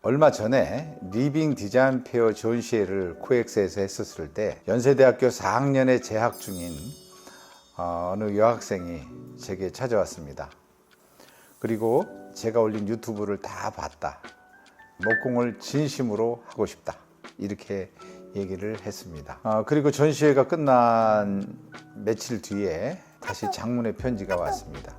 얼마 전에 리빙 디자인 페어 전시회를 코엑스에서 했었을 때 연세대학교 4학년에 재학 중인 어느 여학생이 제게 찾아왔습니다. 그리고 제가 올린 유튜브를 다 봤다. 목공을 진심으로 하고 싶다. 이렇게 얘기를 했습니다. 그리고 전시회가 끝난 며칠 뒤에 다시 장문의 편지가 왔습니다.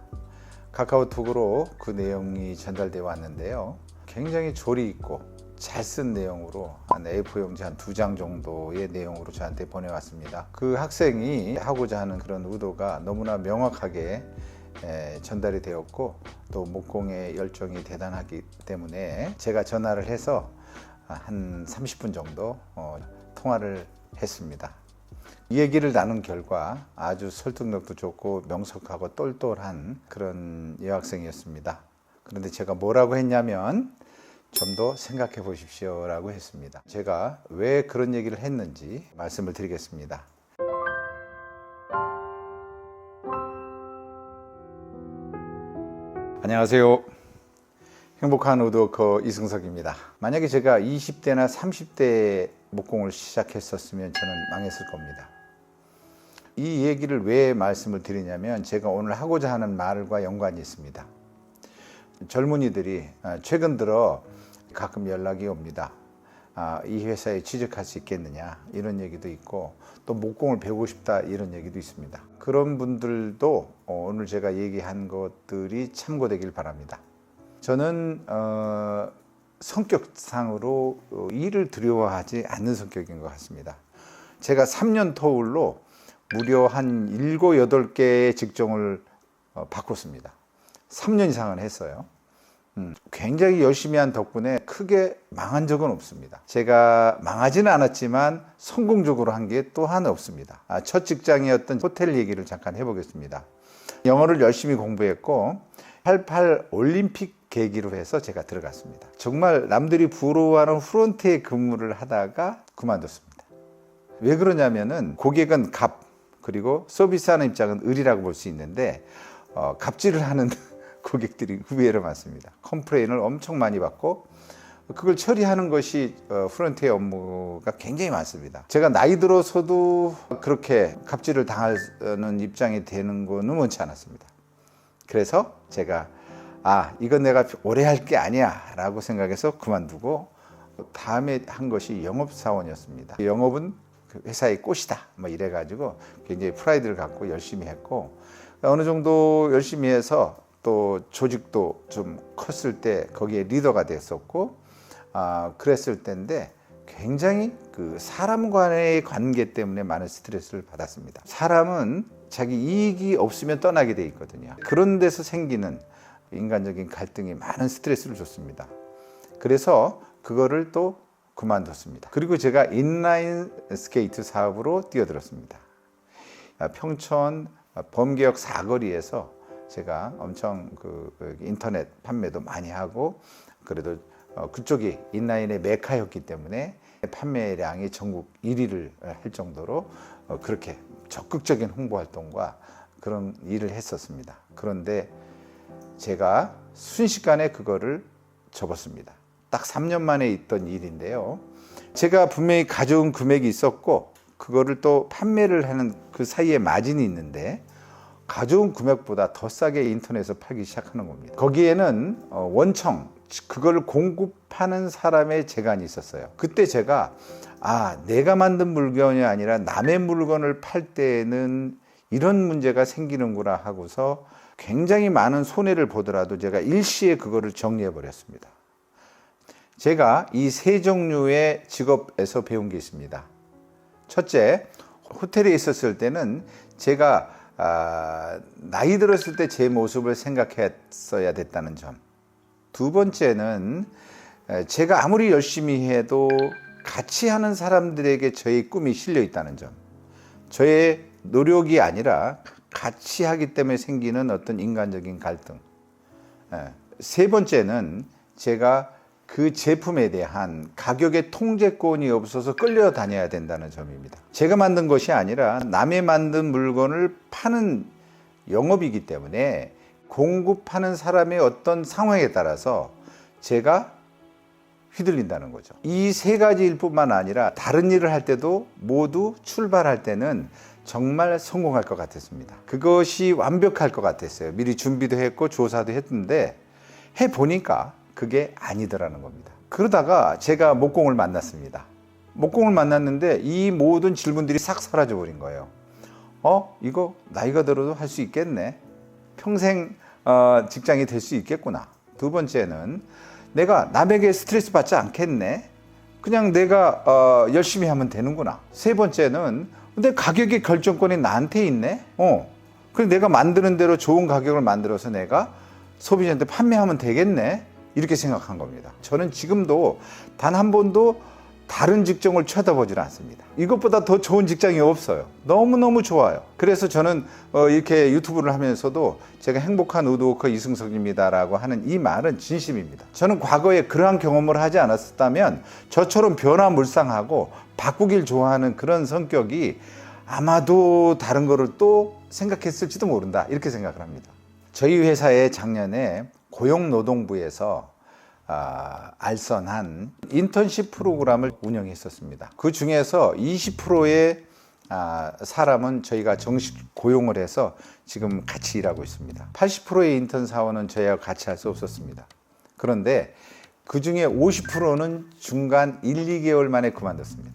카카오톡으로 그 내용이 전달되어 왔는데요. 굉장히 조리 있고 잘 쓴 내용으로 한 A4 용지 한 2장 정도의 내용으로 저한테 보내왔습니다. 그 학생이 하고자 하는 그런 의도가 너무나 명확하게 전달이 되었고 또 목공의 열정이 대단하기 때문에 제가 전화를 해서 한 30분 정도 통화를 했습니다. 이 얘기를 나눈 결과 아주 설득력도 좋고 명석하고 똘똘한 그런 여학생이었습니다. 그런데 제가 뭐라고 했냐면 좀 더 생각해 보십시오 라고 했습니다. 제가 왜 그런 얘기를 했는지 말씀을 드리겠습니다. 안녕하세요. 행복한 우드워커 이승석입니다. 만약에 제가 20대나 30대 목공을 시작했었으면 저는 망했을 겁니다. 이 얘기를 왜 말씀을 드리냐면 제가 오늘 하고자 하는 말과 연관이 있습니다. 젊은이들이 최근 들어 가끔 연락이 옵니다. 이 회사에 취직할 수 있겠느냐 이런 얘기도 있고 또 목공을 배우고 싶다 이런 얘기도 있습니다. 그런 분들도 오늘 제가 얘기한 것들이 참고되길 바랍니다. 저는 성격상으로 일을 두려워하지 않는 성격인 것 같습니다. 제가 3년 터울로 무려 한 7, 8개의 직종을 바꿨습니다. 3년 이상은 했어요. 굉장히 열심히 한 덕분에 크게 망한 적은 없습니다. 제가 망하지는 않았지만 성공적으로 한 게 또한 없습니다. 첫 직장이었던 호텔 얘기를 잠깐 해보겠습니다. 영어를 열심히 공부했고 88 올림픽 계기로 해서 제가 들어갔습니다. 정말 남들이 부러워하는 프론트에 근무를 하다가 그만뒀습니다. 왜 그러냐면은 고객은 갑 그리고 서비스하는 입장은 을이라고 볼 수 있는데 갑질을 하는 고객들이 의외로 많습니다. 컴플레인을 엄청 많이 받고 그걸 처리하는 것이 프론트의 업무가 굉장히 많습니다. 제가 나이 들어서도 그렇게 갑질을 당하는 입장이 되는 거는 원치 않았습니다. 그래서 제가 이건 내가 오래 할 게 아니야 라고 생각해서 그만두고 다음에 한 것이 영업사원이었습니다. 영업은 회사의 꽃이다 뭐 이래가지고 굉장히 프라이드를 갖고 열심히 했고 어느 정도 열심히 해서 또 조직도 좀 컸을 때 거기에 리더가 됐었고 그랬을 때인데 굉장히 그 사람 간의 관계 때문에 많은 스트레스를 받았습니다. 사람은 자기 이익이 없으면 떠나게 돼 있거든요. 그런 데서 생기는 인간적인 갈등이 많은 스트레스를 줬습니다. 그래서 그거를 또 그만뒀습니다. 그리고 제가 인라인 스케이트 사업으로 뛰어들었습니다. 평촌 범계역 사거리에서 제가 엄청 그 인터넷 판매도 많이 하고 그래도 그쪽이 인라인의 메카였기 때문에 판매량이 전국 1위를 할 정도로 그렇게 적극적인 홍보 활동과 그런 일을 했었습니다. 그런데 제가 순식간에 그거를 접었습니다. 딱 3년 만에 있던 일인데요. 제가 분명히 가져온 금액이 있었고 그거를 또 판매를 하는 그 사이에 마진이 있는데 가져온 금액보다 더 싸게 인터넷에서 팔기 시작하는 겁니다. 거기에는 원청, 그걸 공급하는 사람의 재간이 있었어요. 그때 제가 내가 만든 물건이 아니라 남의 물건을 팔 때는 이런 문제가 생기는구나 하고서 굉장히 많은 손해를 보더라도 제가 일시에 그거를 정리해 버렸습니다. 제가 이 세 종류의 직업에서 배운 게 있습니다. 첫째, 호텔에 있었을 때는 제가 나이 들었을 때 제 모습을 생각했어야 됐다는 점. 두 번째는 제가 아무리 열심히 해도 같이 하는 사람들에게 저의 꿈이 실려 있다는 점. 저의 노력이 아니라 같이 하기 때문에 생기는 어떤 인간적인 갈등. 세 번째는 제가 그 제품에 대한 가격의 통제권이 없어서 끌려다녀야 된다는 점입니다. 제가 만든 것이 아니라 남의 만든 물건을 파는 영업이기 때문에 공급하는 사람의 어떤 상황에 따라서 제가 휘둘린다는 거죠. 이 세 가지일 뿐만 아니라 다른 일을 할 때도 모두 출발할 때는 정말 성공할 것 같았습니다. 그것이 완벽할 것 같았어요. 미리 준비도 했고 조사도 했는데 해보니까 그게 아니더라는 겁니다. 그러다가 제가 목공을 만났습니다. 목공을 만났는데 이 모든 질문들이 싹 사라져 버린 거예요. 이거 나이가 들어도 할 수 있겠네. 평생 직장이 될 수 있겠구나. 두 번째는 내가 남에게 스트레스 받지 않겠네. 그냥 내가 열심히 하면 되는구나. 세 번째는 근데 가격의 결정권이 나한테 있네. 그래 내가 만드는 대로 좋은 가격을 만들어서 내가 소비자한테 판매하면 되겠네. 이렇게 생각한 겁니다. 저는 지금도 단 한 번도 다른 직종을 쳐다보질 않습니다. 이것보다 더 좋은 직장이 없어요. 너무너무 좋아요. 그래서 저는 이렇게 유튜브를 하면서도 제가 행복한 우드워커 이승석입니다라고 하는 이 말은 진심입니다. 저는 과거에 그러한 경험을 하지 않았다면 저처럼 변화무쌍하고 바꾸길 좋아하는 그런 성격이 아마도 다른 거를 또 생각했을지도 모른다. 이렇게 생각을 합니다. 저희 회사에 작년에 고용노동부에서 알선한 인턴십 프로그램을 운영했었습니다. 그 중에서 20%의 사람은 저희가 정식 고용을 해서 지금 같이 일하고 있습니다. 80%의 인턴 사원은 저희와 같이 할 수 없었습니다. 그런데 그 중에 50%는 중간 1, 2개월 만에 그만뒀습니다.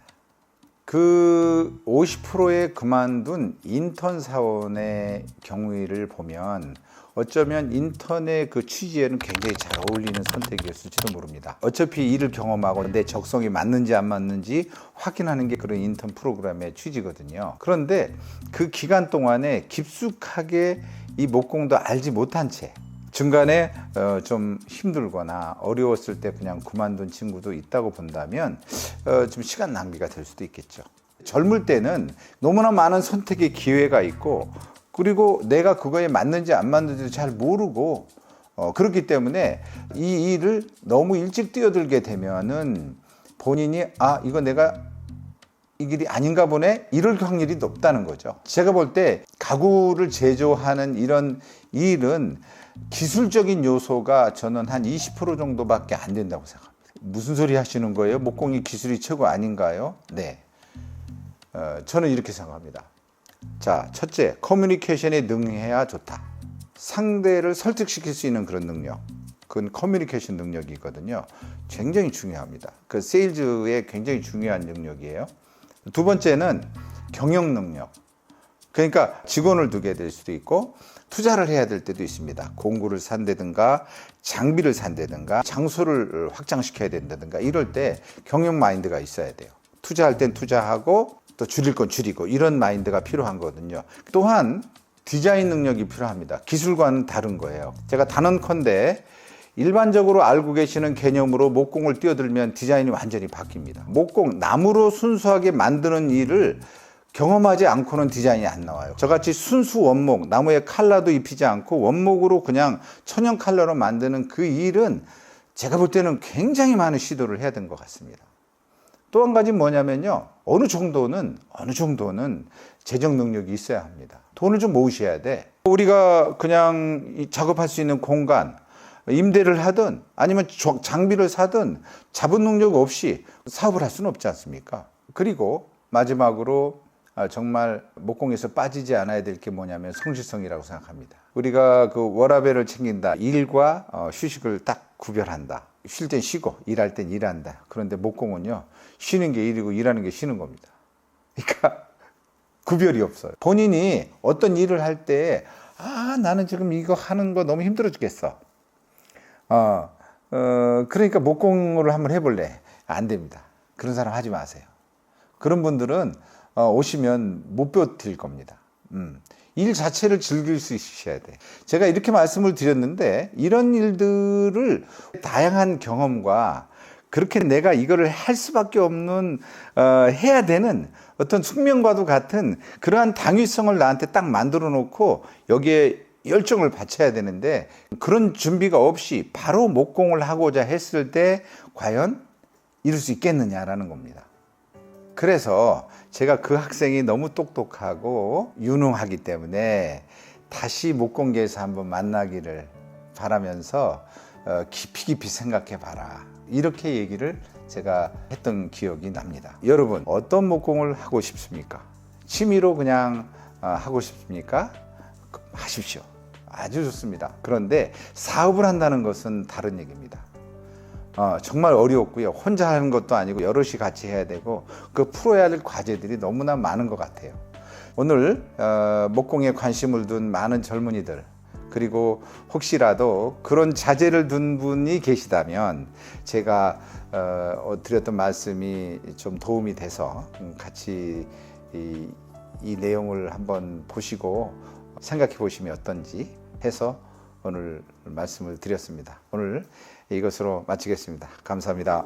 그 50%의 그만둔 인턴 사원의 경우를 보면 어쩌면 인턴의 그 취지에는 굉장히 잘 어울리는 선택이었을지도 모릅니다. 어차피 일을 경험하고 내 적성이 맞는지 안 맞는지 확인하는 게 그런 인턴 프로그램의 취지거든요. 그런데 그 기간 동안에 깊숙하게 이 목공도 알지 못한 채 중간에 좀 힘들거나 어려웠을 때 그냥 그만둔 친구도 있다고 본다면 좀 시간 낭비가 될 수도 있겠죠. 젊을 때는 너무나 많은 선택의 기회가 있고 그리고 내가 그거에 맞는지 안 맞는지도 잘 모르고 그렇기 때문에 이 일을 너무 일찍 뛰어들게 되면은 본인이 이거 내가 이 길이 아닌가 보네 이럴 확률이 높다는 거죠. 제가 볼 때 가구를 제조하는 이런 일은 기술적인 요소가 저는 한 20% 정도밖에 안 된다고 생각합니다. 무슨 소리 하시는 거예요? 목공이 기술이 최고 아닌가요? 네, 저는 이렇게 생각합니다. 자, 첫째, 커뮤니케이션에 능해야 좋다. 상대를 설득시킬 수 있는 그런 능력, 그건 커뮤니케이션 능력이거든요. 굉장히 중요합니다. 그 세일즈의 굉장히 중요한 능력이에요. 두 번째는 경영 능력. 그러니까 직원을 두게 될 수도 있고 투자를 해야 될 때도 있습니다. 공구를 산다든가 장비를 산다든가 장소를 확장시켜야 된다든가 이럴 때 경영 마인드가 있어야 돼요. 투자할 땐 투자하고 또 줄일 건 줄이고 이런 마인드가 필요한 거거든요. 또한 디자인 능력이 필요합니다. 기술과는 다른 거예요. 제가 단언컨대 일반적으로 알고 계시는 개념으로 목공을 뛰어들면 디자인이 완전히 바뀝니다. 목공, 나무로 순수하게 만드는 일을 경험하지 않고는 디자인이 안 나와요. 저같이 순수 원목, 나무에 칼라도 입히지 않고 원목으로 그냥 천연 칼라로 만드는 그 일은 제가 볼 때는 굉장히 많은 시도를 해야 되는 것 같습니다. 또 한 가지 뭐냐면요. 어느 정도는 재정 능력이 있어야 합니다. 돈을 좀 모으셔야 돼. 우리가 그냥 작업할 수 있는 공간, 임대를 하든 아니면 장비를 사든 자본 능력 없이 사업을 할 수는 없지 않습니까? 그리고 마지막으로 정말 목공에서 빠지지 않아야 될 게 뭐냐면 성실성이라고 생각합니다. 우리가 그 워라밸을 챙긴다. 일과 휴식을 딱 구별한다. 쉴 땐 쉬고 일할 땐 일한다. 그런데 목공은요. 쉬는 게 일이고 일하는 게 쉬는 겁니다. 그러니까 구별이 없어요. 본인이 어떤 일을 할 때 나는 지금 이거 하는 거 너무 힘들어 죽겠어. 그러니까 목공을 한번 해볼래. 안 됩니다. 그런 사람 하지 마세요. 그런 분들은 오시면 못 버틸 겁니다. 일 자체를 즐길 수 있으셔야 돼. 제가 이렇게 말씀을 드렸는데 이런 일들을 다양한 경험과 그렇게 내가 이거를 할 수밖에 없는 해야 되는 어떤 숙명과도 같은 그러한 당위성을 나한테 딱 만들어 놓고 여기에 열정을 바쳐야 되는데 그런 준비가 없이 바로 목공을 하고자 했을 때 과연 이룰 수 있겠느냐라는 겁니다. 그래서 제가 그 학생이 너무 똑똑하고 유능하기 때문에 다시 목공계에서 한번 만나기를 바라면서 깊이 생각해 봐라. 이렇게 얘기를 제가 했던 기억이 납니다. 여러분, 어떤 목공을 하고 싶습니까? 취미로 그냥 하고 싶습니까? 하십시오. 아주 좋습니다. 그런데 사업을 한다는 것은 다른 얘기입니다. 정말 어렵고요. 혼자 하는 것도 아니고 여럿이 같이 해야 되고 그 풀어야 할 과제들이 너무나 많은 것 같아요. 오늘 목공에 관심을 둔 많은 젊은이들, 그리고 혹시라도 그런 자제를 둔 분이 계시다면 제가 드렸던 말씀이 좀 도움이 돼서 같이 이 내용을 한번 보시고 생각해 보시면 어떤지 해서 오늘 말씀을 드렸습니다. 오늘 이것으로 마치겠습니다. 감사합니다.